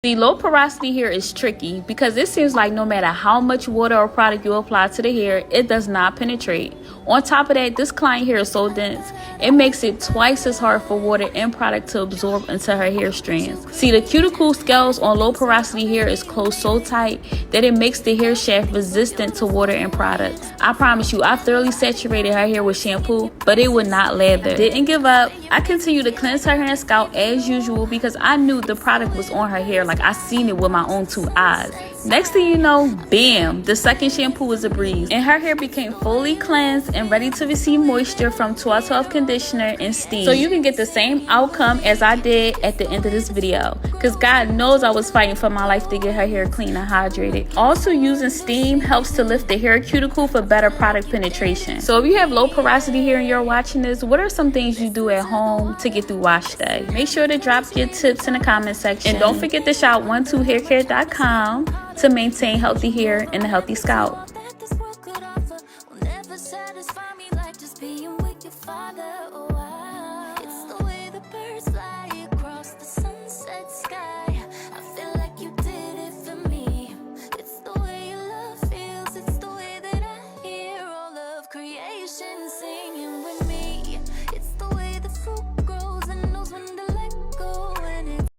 The low porosity hair is tricky because it seems like no matter how much water or product you apply to the hair, it does not penetrate. On top of that, this client hair is so dense, it makes it twice as hard for water and product to absorb into her hair strands. See, the cuticle scales on low porosity hair is closed so tight that it makes the hair shaft resistant to water and product. I promise you, I thoroughly saturated her hair with shampoo, but it would not lather. Didn't give up. I continued to cleanse her hair and scalp as usual because I knew the product was on her hair. Like, I seen it with my own 2 eyes. Next thing you know, bam, the second shampoo was a breeze, and her hair became fully cleansed and ready to receive moisture from 12 conditioner and steam. So you can get the same outcome as I did at the end of this video, because God knows I was fighting for my life to get her hair clean and hydrated. Also, using steam helps to lift the hair cuticle for better product penetration. So if you have low porosity hair and you're watching this, what are some things you do at home to get through wash day? Make sure to drop your tips in the comment section, and don't forget to shop 12haircare.com to maintain healthy hair and a healthy scalp. Satisfy me like just being with your father. Oh,